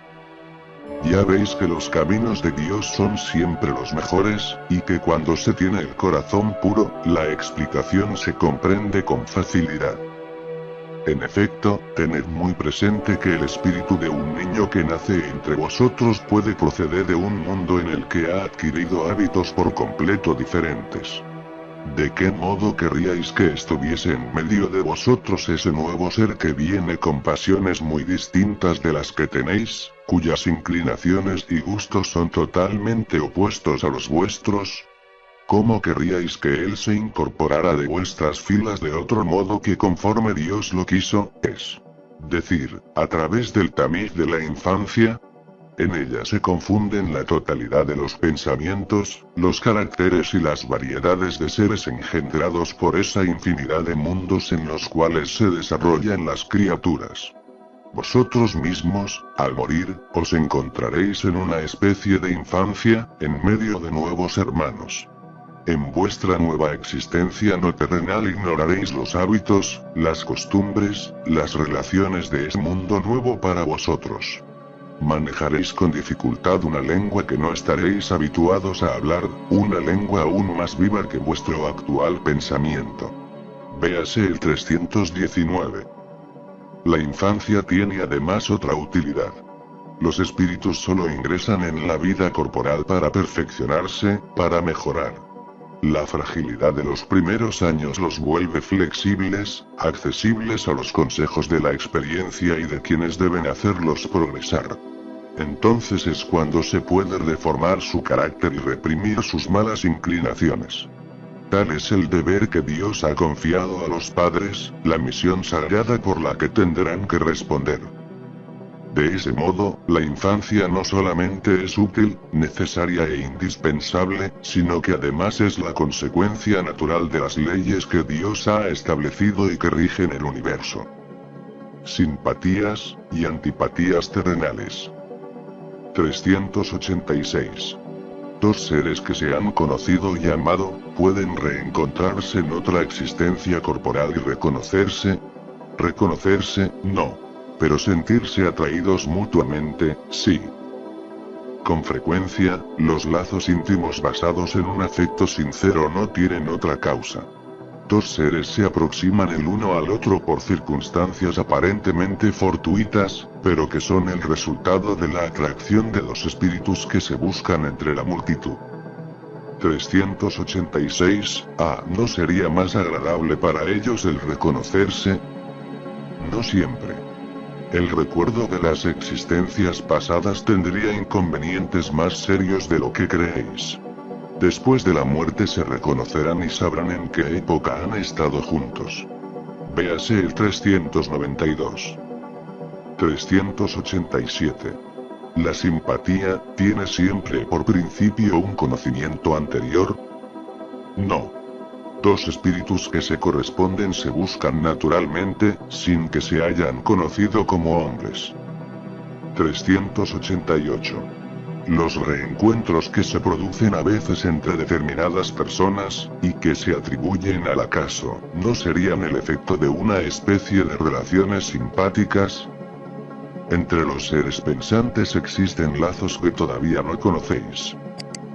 Ya veis que los caminos de Dios son siempre los mejores, y que cuando se tiene el corazón puro, la explicación se comprende con facilidad. En efecto, tened muy presente que el espíritu de un niño que nace entre vosotros puede proceder de un mundo en el que ha adquirido hábitos por completo diferentes. ¿De qué modo querríais que estuviese en medio de vosotros ese nuevo ser que viene con pasiones muy distintas de las que tenéis, cuyas inclinaciones y gustos son totalmente opuestos a los vuestros? ¿Cómo querríais que él se incorporara de vuestras filas de otro modo que conforme Dios lo quiso, es decir, a través del tamiz de la infancia? En ella se confunden la totalidad de los pensamientos, los caracteres y las variedades de seres engendrados por esa infinidad de mundos en los cuales se desarrollan las criaturas. Vosotros mismos, al morir, os encontraréis en una especie de infancia, en medio de nuevos hermanos. En vuestra nueva existencia no terrenal ignoraréis los hábitos, las costumbres, las relaciones de ese mundo nuevo para vosotros. Manejaréis con dificultad una lengua que no estaréis habituados a hablar, una lengua aún más viva que vuestro actual pensamiento. Véase el 319. La infancia tiene además otra utilidad. Los espíritus solo ingresan en la vida corporal para perfeccionarse, para mejorar. La fragilidad de los primeros años los vuelve flexibles, accesibles a los consejos de la experiencia y de quienes deben hacerlos progresar. Entonces es cuando se puede reformar su carácter y reprimir sus malas inclinaciones. Tal es el deber que Dios ha confiado a los padres, la misión sagrada por la que tendrán que responder. De ese modo, la infancia no solamente es útil, necesaria e indispensable, sino que además es la consecuencia natural de las leyes que Dios ha establecido y que rigen el universo. Simpatías y antipatías terrenales. 386. Dos seres que se han conocido y amado, pueden reencontrarse en otra existencia corporal y reconocerse. Reconocerse, no. Pero sentirse atraídos mutuamente, sí. Con frecuencia, los lazos íntimos basados en un afecto sincero no tienen otra causa. Dos seres se aproximan el uno al otro por circunstancias aparentemente fortuitas, pero que son el resultado de la atracción de dos espíritus que se buscan entre la multitud. 386. ¿No sería más agradable para ellos el reconocerse? No siempre. El recuerdo de las existencias pasadas tendría inconvenientes más serios de lo que creéis. Después de la muerte se reconocerán y sabrán en qué época han estado juntos. Véase el 392. 387. La simpatía, ¿tiene siempre por principio un conocimiento anterior? No. Dos espíritus que se corresponden se buscan naturalmente, sin que se hayan conocido como hombres. 388. Los reencuentros que se producen a veces entre determinadas personas, y que se atribuyen al acaso, ¿no serían el efecto de una especie de relaciones simpáticas? Entre los seres pensantes existen lazos que todavía no conocéis.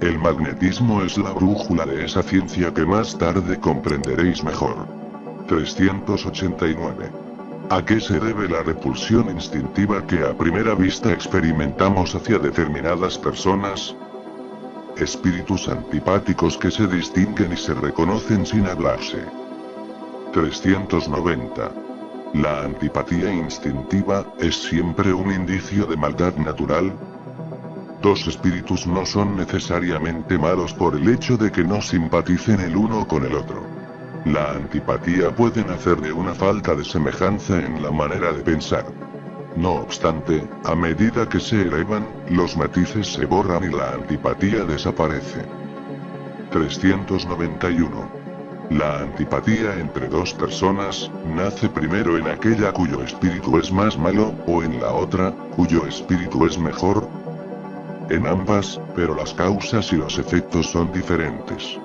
El magnetismo es la brújula de esa ciencia que más tarde comprenderéis mejor. 389. ¿A qué se debe la repulsión instintiva que a primera vista experimentamos hacia determinadas personas? Espíritus antipáticos que se distinguen y se reconocen sin hablarse. 390. ¿La antipatía instintiva es siempre un indicio de maldad natural? Dos espíritus no son necesariamente malos por el hecho de que no simpaticen el uno con el otro. La antipatía puede nacer de una falta de semejanza en la manera de pensar. No obstante, a medida que se elevan, los matices se borran y la antipatía desaparece. 391. La antipatía entre dos personas, nace primero en aquella cuyo espíritu es más malo, o en la otra, cuyo espíritu es mejor. En ambas, pero las causas y los efectos son diferentes.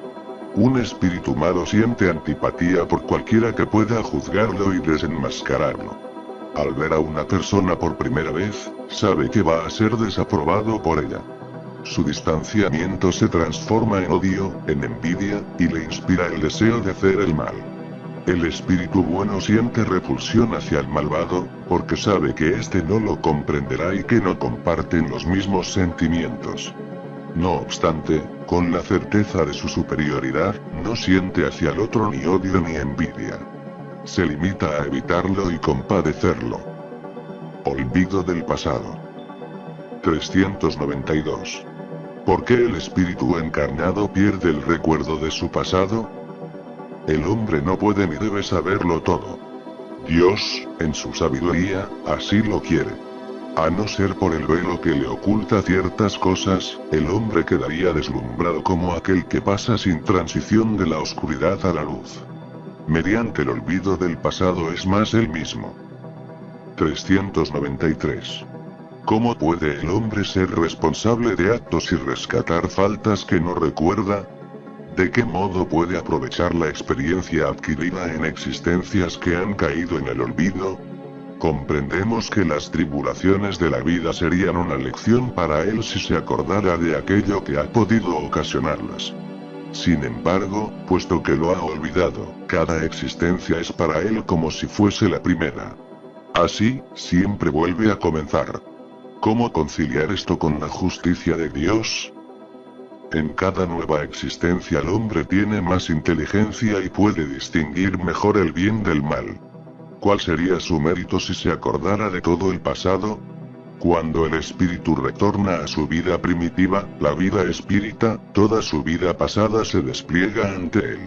Un espíritu malo siente antipatía por cualquiera que pueda juzgarlo y desenmascararlo. Al ver a una persona por primera vez, sabe que va a ser desaprobado por ella. Su distanciamiento se transforma en odio, en envidia, y le inspira el deseo de hacer el mal. El espíritu bueno siente repulsión hacia el malvado, porque sabe que éste no lo comprenderá y que no comparten los mismos sentimientos. No obstante, con la certeza de su superioridad, no siente hacia el otro ni odio ni envidia. Se limita a evitarlo y compadecerlo. Olvido del pasado. 392. ¿Por qué el espíritu encarnado pierde el recuerdo de su pasado? El hombre no puede ni debe saberlo todo. Dios, en su sabiduría, así lo quiere. A no ser por el velo que le oculta ciertas cosas, el hombre quedaría deslumbrado como aquel que pasa sin transición de la oscuridad a la luz. Mediante el olvido del pasado es más él mismo. 393. ¿Cómo puede el hombre ser responsable de actos y rescatar faltas que no recuerda? ¿De qué modo puede aprovechar la experiencia adquirida en existencias que han caído en el olvido? Comprendemos que las tribulaciones de la vida serían una lección para él si se acordara de aquello que ha podido ocasionarlas. Sin embargo, puesto que lo ha olvidado, cada existencia es para él como si fuese la primera. Así, siempre vuelve a comenzar. ¿Cómo conciliar esto con la justicia de Dios? En cada nueva existencia el hombre tiene más inteligencia y puede distinguir mejor el bien del mal. ¿Cuál sería su mérito si se acordara de todo el pasado? Cuando el espíritu retorna a su vida primitiva, la vida espírita, toda su vida pasada se despliega ante él.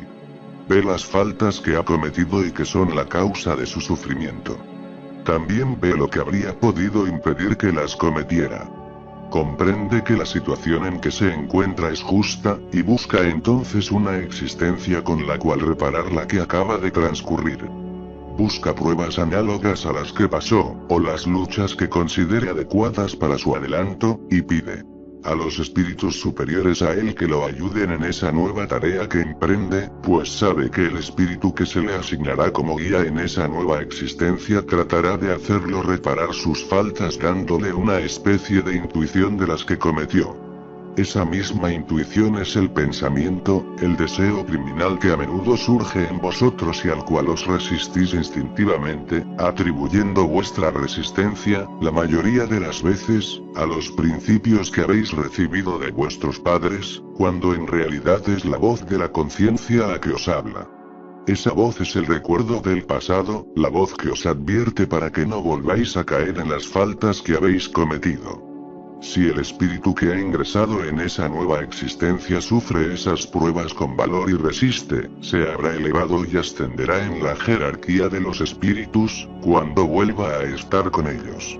Ve las faltas que ha cometido y que son la causa de su sufrimiento. También ve lo que habría podido impedir que las cometiera. Comprende que la situación en que se encuentra es justa, y busca entonces una existencia con la cual reparar la que acaba de transcurrir. Busca pruebas análogas a las que pasó, o las luchas que considere adecuadas para su adelanto, y pide a los espíritus superiores a él que lo ayuden en esa nueva tarea que emprende, pues sabe que el espíritu que se le asignará como guía en esa nueva existencia tratará de hacerlo reparar sus faltas dándole una especie de intuición de las que cometió. Esa misma intuición es el pensamiento, el deseo criminal que a menudo surge en vosotros y al cual os resistís instintivamente, atribuyendo vuestra resistencia, la mayoría de las veces, a los principios que habéis recibido de vuestros padres, cuando en realidad es la voz de la conciencia la que os habla. Esa voz es el recuerdo del pasado, la voz que os advierte para que no volváis a caer en las faltas que habéis cometido. Si el espíritu que ha ingresado en esa nueva existencia sufre esas pruebas con valor y resiste, se habrá elevado y ascenderá en la jerarquía de los espíritus, cuando vuelva a estar con ellos.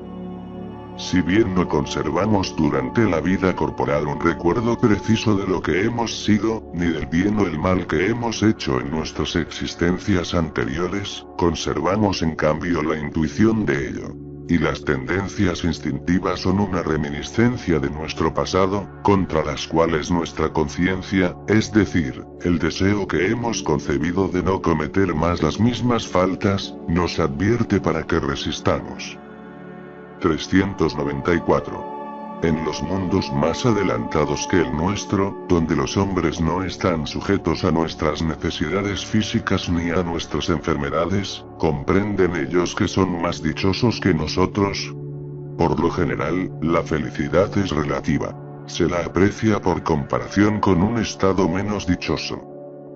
Si bien no conservamos durante la vida corporal un recuerdo preciso de lo que hemos sido, ni del bien o el mal que hemos hecho en nuestras existencias anteriores, conservamos en cambio la intuición de ello. Y las tendencias instintivas son una reminiscencia de nuestro pasado, contra las cuales nuestra conciencia, es decir, el deseo que hemos concebido de no cometer más las mismas faltas, nos advierte para que resistamos. 394. En los mundos más adelantados que el nuestro, donde los hombres no están sujetos a nuestras necesidades físicas ni a nuestras enfermedades, ¿comprenden ellos que son más dichosos que nosotros? Por lo general, la felicidad es relativa. Se la aprecia por comparación con un estado menos dichoso.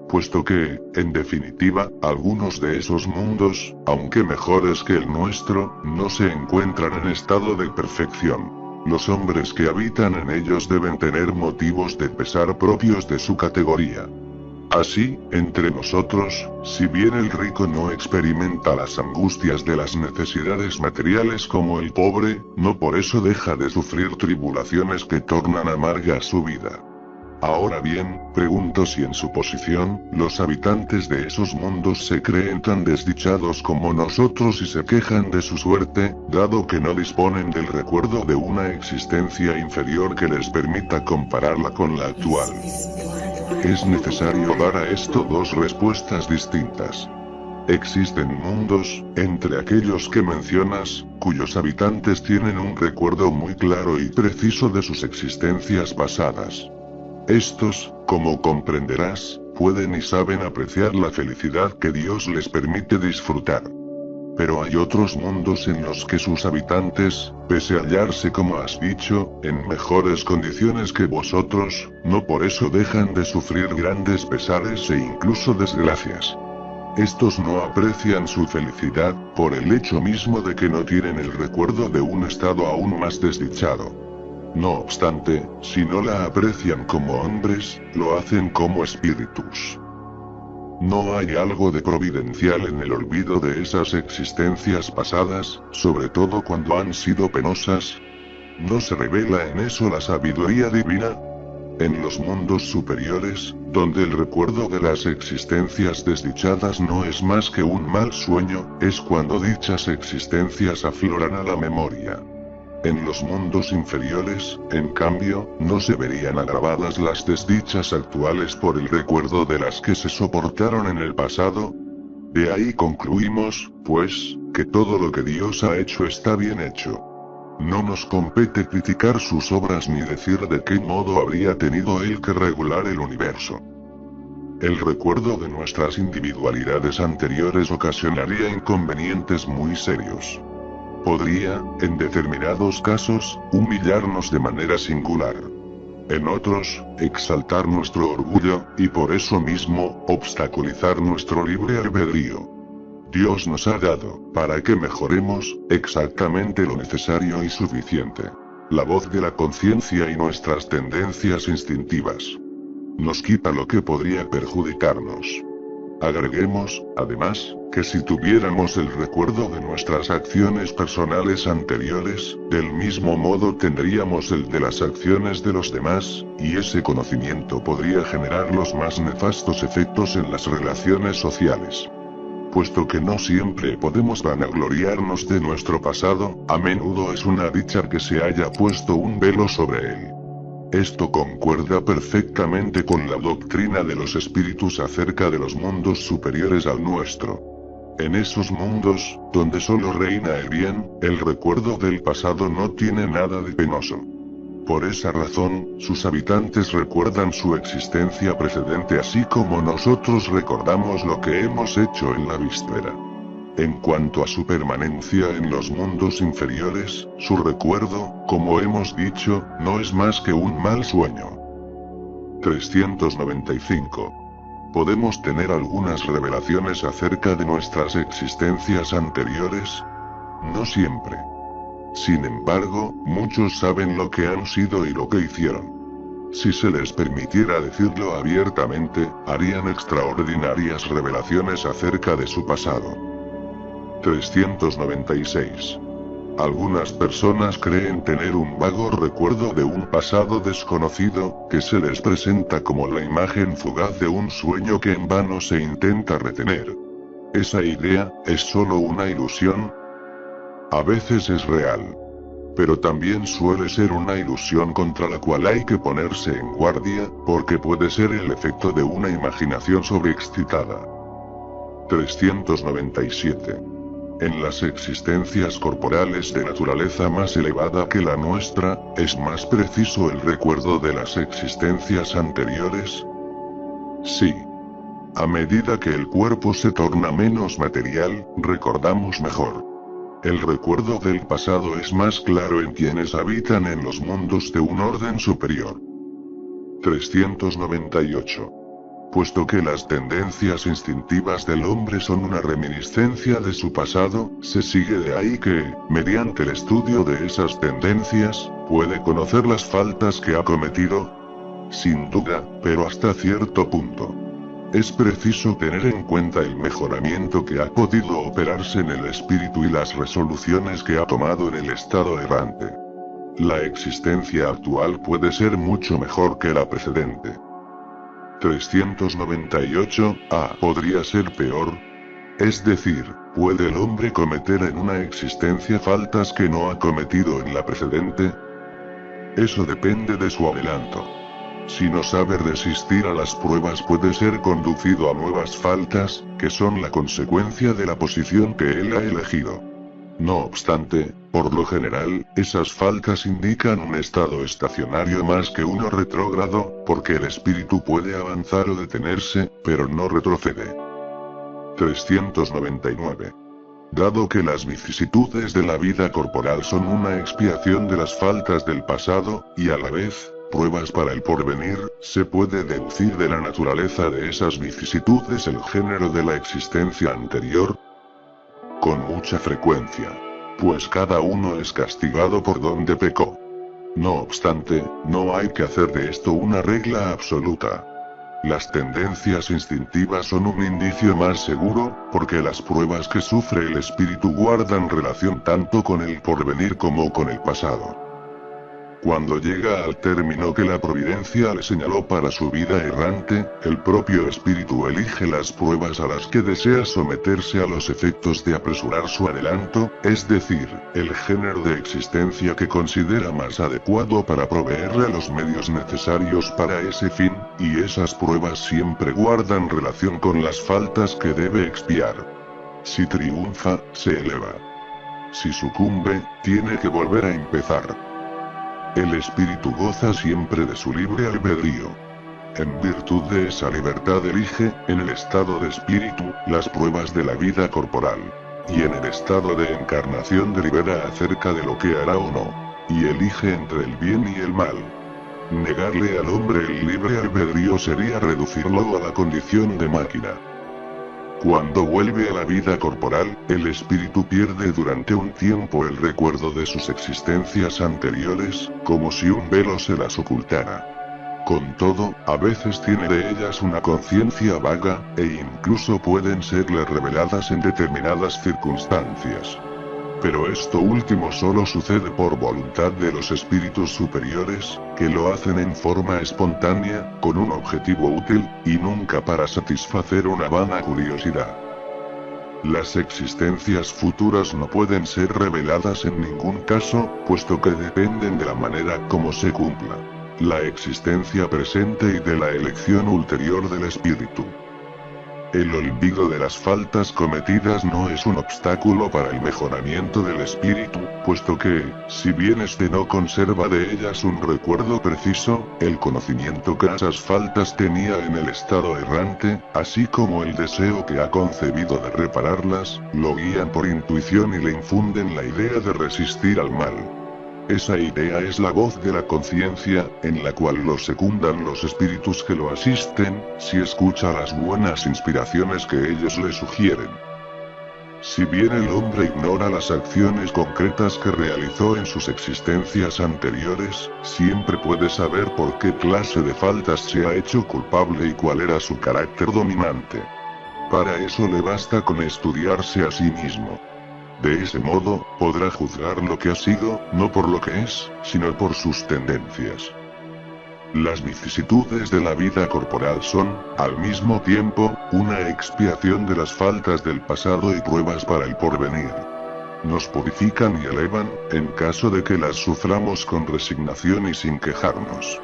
Puesto que, en definitiva, algunos de esos mundos, aunque mejores que el nuestro, no se encuentran en estado de perfección. Los hombres que habitan en ellos deben tener motivos de pesar propios de su categoría. Así, entre nosotros, si bien el rico no experimenta las angustias de las necesidades materiales como el pobre, no por eso deja de sufrir tribulaciones que tornan amarga su vida. Ahora bien, pregunto si en su posición, los habitantes de esos mundos se creen tan desdichados como nosotros y se quejan de su suerte, dado que no disponen del recuerdo de una existencia inferior que les permita compararla con la actual. Es necesario dar a esto dos respuestas distintas. Existen mundos, entre aquellos que mencionas, cuyos habitantes tienen un recuerdo muy claro y preciso de sus existencias pasadas. Estos, como comprenderás, pueden y saben apreciar la felicidad que Dios les permite disfrutar. Pero hay otros mundos en los que sus habitantes, pese a hallarse como has dicho, en mejores condiciones que vosotros, no por eso dejan de sufrir grandes pesares e incluso desgracias. Estos no aprecian su felicidad, por el hecho mismo de que no tienen el recuerdo de un estado aún más desdichado. No obstante, si no la aprecian como hombres, lo hacen como espíritus. ¿No hay algo de providencial en el olvido de esas existencias pasadas, sobre todo cuando han sido penosas? ¿No se revela en eso la sabiduría divina? En los mundos superiores, donde el recuerdo de las existencias desdichadas no es más que un mal sueño, es cuando dichas existencias afloran a la memoria. En los mundos inferiores, en cambio, no se verían agravadas las desdichas actuales por el recuerdo de las que se soportaron en el pasado. De ahí concluimos, pues, que todo lo que Dios ha hecho está bien hecho. No nos compete criticar sus obras ni decir de qué modo habría tenido Él que regular el universo. El recuerdo de nuestras individualidades anteriores ocasionaría inconvenientes muy serios. Podría, en determinados casos, humillarnos de manera singular. En otros, exaltar nuestro orgullo, y por eso mismo, obstaculizar nuestro libre albedrío. Dios nos ha dado, para que mejoremos, exactamente lo necesario y suficiente. La voz de la conciencia y nuestras tendencias instintivas. Nos quita lo que podría perjudicarnos. Agreguemos, además, que si tuviéramos el recuerdo de nuestras acciones personales anteriores, del mismo modo tendríamos el de las acciones de los demás, y ese conocimiento podría generar los más nefastos efectos en las relaciones sociales. Puesto que no siempre podemos vanagloriarnos de nuestro pasado, a menudo es una dicha que se haya puesto un velo sobre él. Esto concuerda perfectamente con la doctrina de los espíritus acerca de los mundos superiores al nuestro. En esos mundos, donde solo reina el bien, el recuerdo del pasado no tiene nada de penoso. Por esa razón, sus habitantes recuerdan su existencia precedente así como nosotros recordamos lo que hemos hecho en la víspera. En cuanto a su permanencia en los mundos inferiores, su recuerdo, como hemos dicho, no es más que un mal sueño. 395. ¿Podemos tener algunas revelaciones acerca de nuestras existencias anteriores? No siempre. Sin embargo, muchos saben lo que han sido y lo que hicieron. Si se les permitiera decirlo abiertamente, harían extraordinarias revelaciones acerca de su pasado. 396. Algunas personas creen tener un vago recuerdo de un pasado desconocido, que se les presenta como la imagen fugaz de un sueño que en vano se intenta retener. ¿Esa idea es solo una ilusión? A veces es real. Pero también suele ser una ilusión contra la cual hay que ponerse en guardia, porque puede ser el efecto de una imaginación sobreexcitada. 397. En las existencias corporales de naturaleza más elevada que la nuestra, ¿es más preciso el recuerdo de las existencias anteriores? Sí. A medida que el cuerpo se torna menos material, recordamos mejor. El recuerdo del pasado es más claro en quienes habitan en los mundos de un orden superior. 398. Puesto que las tendencias instintivas del hombre son una reminiscencia de su pasado, se sigue de ahí que, mediante el estudio de esas tendencias, puede conocer las faltas que ha cometido. Sin duda, pero hasta cierto punto. Es preciso tener en cuenta el mejoramiento que ha podido operarse en el espíritu y las resoluciones que ha tomado en el estado errante. La existencia actual puede ser mucho mejor que la precedente. 398. ¿Podría ser peor? Es decir, ¿puede el hombre cometer en una existencia faltas que no ha cometido en la precedente? Eso depende de su adelanto. Si no sabe resistir a las pruebas puede ser conducido a nuevas faltas, que son la consecuencia de la posición que él ha elegido. No obstante, por lo general, esas faltas indican un estado estacionario más que uno retrógrado, porque el espíritu puede avanzar o detenerse, pero no retrocede. 399. Dado que las vicisitudes de la vida corporal son una expiación de las faltas del pasado, y a la vez, pruebas para el porvenir, se puede deducir de la naturaleza de esas vicisitudes el género de la existencia anterior. Con mucha frecuencia. Pues cada uno es castigado por donde pecó. No obstante, no hay que hacer de esto una regla absoluta. Las tendencias instintivas son un indicio más seguro, porque las pruebas que sufre el espíritu guardan relación tanto con el porvenir como con el pasado. Cuando llega al término que la providencia le señaló para su vida errante, el propio espíritu elige las pruebas a las que desea someterse a los efectos de apresurar su adelanto, es decir, el género de existencia que considera más adecuado para proveerle los medios necesarios para ese fin, y esas pruebas siempre guardan relación con las faltas que debe expiar. Si triunfa, se eleva. Si sucumbe, tiene que volver a empezar. El espíritu goza siempre de su libre albedrío. En virtud de esa libertad elige, en el estado de espíritu, las pruebas de la vida corporal. Y en el estado de encarnación delibera acerca de lo que hará o no. Y elige entre el bien y el mal. Negarle al hombre el libre albedrío sería reducirlo a la condición de máquina. Cuando vuelve a la vida corporal, el espíritu pierde durante un tiempo el recuerdo de sus existencias anteriores, como si un velo se las ocultara. Con todo, a veces tiene de ellas una conciencia vaga, e incluso pueden serle reveladas en determinadas circunstancias. Pero esto último solo sucede por voluntad de los espíritus superiores, que lo hacen en forma espontánea, con un objetivo útil, y nunca para satisfacer una vana curiosidad. Las existencias futuras no pueden ser reveladas en ningún caso, puesto que dependen de la manera como se cumpla la existencia presente y de la elección ulterior del espíritu. El olvido de las faltas cometidas no es un obstáculo para el mejoramiento del espíritu, puesto que, si bien éste no conserva de ellas un recuerdo preciso, el conocimiento que esas faltas tenía en el estado errante, así como el deseo que ha concebido de repararlas, lo guían por intuición y le infunden la idea de resistir al mal. Esa idea es la voz de la conciencia, en la cual lo secundan los espíritus que lo asisten, si escucha las buenas inspiraciones que ellos le sugieren. Si bien el hombre ignora las acciones concretas que realizó en sus existencias anteriores, siempre puede saber por qué clase de faltas se ha hecho culpable y cuál era su carácter dominante. Para eso le basta con estudiarse a sí mismo. De ese modo, podrá juzgar lo que ha sido, no por lo que es, sino por sus tendencias. Las vicisitudes de la vida corporal son, al mismo tiempo, una expiación de las faltas del pasado y pruebas para el porvenir. Nos purifican y elevan, en caso de que las suframos con resignación y sin quejarnos.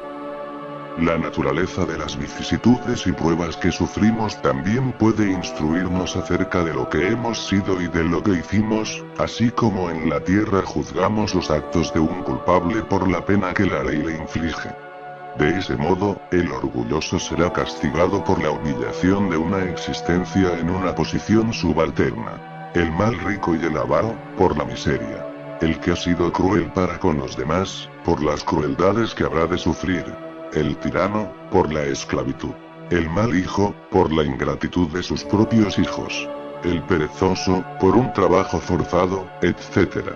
La naturaleza de las vicisitudes y pruebas que sufrimos también puede instruirnos acerca de lo que hemos sido y de lo que hicimos, así como en la tierra juzgamos los actos de un culpable por la pena que la ley le inflige. De ese modo, el orgulloso será castigado por la humillación de una existencia en una posición subalterna. El mal rico y el avaro, por la miseria. El que ha sido cruel para con los demás, por las crueldades que habrá de sufrir. El tirano, por la esclavitud. El mal hijo, por la ingratitud de sus propios hijos. El perezoso, por un trabajo forzado, etc.